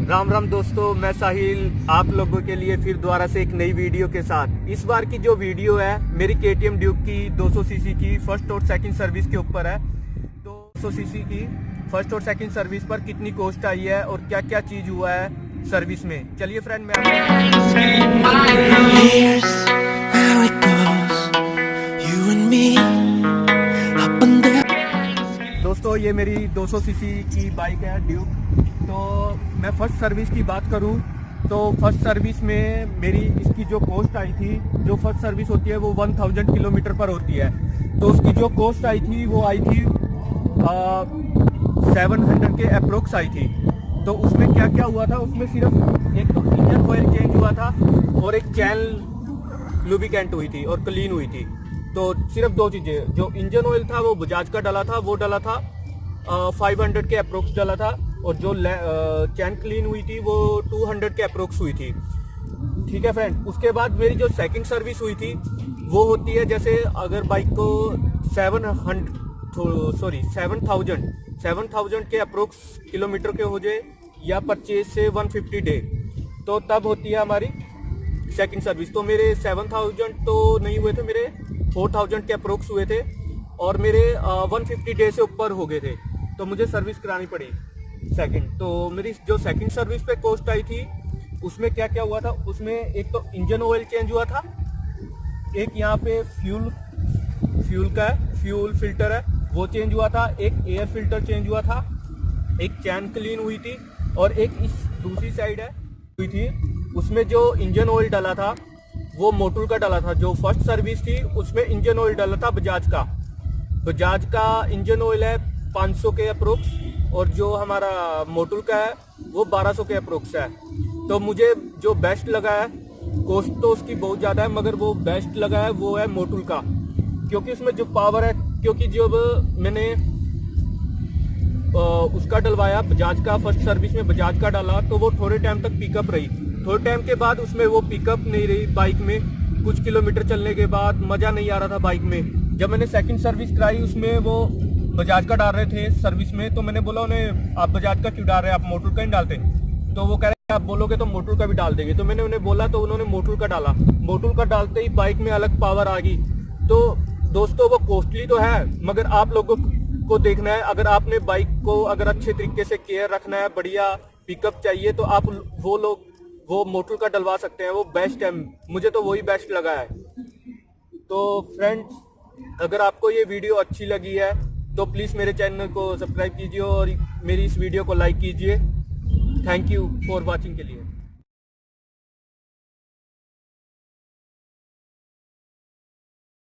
राम राम दोस्तों, मैं साहिल आप लोगों के लिए फिर दोबारा से एक नई वीडियो के साथ। इस बार की जो वीडियो है मेरी KTM ड्यूक की 200 सीसी की फर्स्ट और सेकंड सर्विस के ऊपर है। तो 200 सीसी की फर्स्ट और सेकंड सर्विस पर कितनी कॉस्ट आई है और क्या क्या चीज हुआ है सर्विस में, चलिए फ्रेंड मैं दोस्तों ये मेरी 200 सीसी की बाइक है ड्यूक। तो मैं फर्स्ट सर्विस की बात करूं तो फर्स्ट सर्विस में मेरी इसकी जो कॉस्ट आई थी, जो फर्स्ट सर्विस होती है वो 1000 किलोमीटर पर होती है। तो उसकी जो कॉस्ट आई थी वो आई थी 700 के अप्रोक्स आई थी। तो उसमें क्या क्या हुआ था, उसमें सिर्फ एक तो इंजन ऑयल चेंज हुआ था और एक चैन लुब्रिकेंट हुई थी और क्लीन हुई थी। तो सिर्फ दो चीजें, जो इंजन ऑयल था वो बजाज का डाला था, वो डाला था 500 के अप्रोक्स डाला था, और जो चैन क्लीन हुई थी वो 200 के अप्रोक्स हुई थी। ठीक है फ्रेंड। उसके बाद मेरी जो सेकंड सर्विस हुई थी वो होती है, जैसे अगर बाइक को 7000 के अप्रोक्स किलोमीटर के हो जाए या परचेज से 150 डे, तो तब होती है हमारी सेकंड सर्विस। तो मेरे 7000 तो नहीं हुए थे, मेरे 4000 के अप्रोक्स हुए थे और मेरे 150 डे से ऊपर हो गए थे, तो मुझे सर्विस करानी पड़ी सेकंड। तो मेरी जो सेकंड सर्विस पे कॉस्ट आई थी उसमें क्या क्या हुआ था, उसमें एक तो इंजन ऑयल चेंज हुआ था, एक यहाँ पे फ्यूल फिल्टर है वो चेंज हुआ था, एक एयर फिल्टर चेंज हुआ था, एक चैन क्लीन हुई थी, और एक इस दूसरी साइड है हुई थी। उसमें जो इंजन ऑयल डाला था वो मोटुल का डाला था। जो फर्स्ट सर्विस थी उसमें इंजन ऑयल डाला था बजाज का इंजन ऑयल है 500 के अप्रोक्स, और जो हमारा मोटुल का है वो 1200 के अप्रोक्स है। तो मुझे जो बेस्ट लगा है, कॉस्ट तो उसकी बहुत ज़्यादा है मगर वो बेस्ट लगा है वो है मोटुल का, क्योंकि उसमें जो पावर है, क्योंकि जब मैंने उसका डलवाया बजाज का, फर्स्ट सर्विस में बजाज का डाला तो वो थोड़े टाइम तक पिकअप रही। थोड़े टाइम के बाद उसमें वो पिकअप नहीं रही बाइक में, कुछ किलोमीटर चलने के बाद मज़ा नहीं आ रहा था बाइक में। जब मैंने सेकंड सर्विस कराई उसमें वो बजाज का डाल रहे थे सर्विस में, तो मैंने बोला उन्हें आप बजाज का क्यों डाल रहे हैं, आप मोटुल का ही डालते। तो वो कह रहे आप बोलोगे तो मोटुल का भी डाल देंगे। तो मैंने उन्हें बोला तो उन्होंने मोटुल का डाला। मोटुल का डालते ही बाइक में अलग पावर आ गई। तो दोस्तों वो कॉस्टली तो है मगर आप लोगों को देखना है, अगर आपने बाइक को अगर अच्छे तरीके से केयर रखना है, बढ़िया पिकअप चाहिए, तो आप वो मोटुल का डलवा सकते हैं, वो बेस्ट है। मुझे तो वही बेस्ट लगा है। तो फ्रेंड्स अगर आपको ये वीडियो अच्छी लगी है तो प्लीज़ मेरे चैनल को सब्सक्राइब कीजिए और मेरी इस वीडियो को लाइक कीजिए। थैंक यू फॉर वॉचिंग के लिए।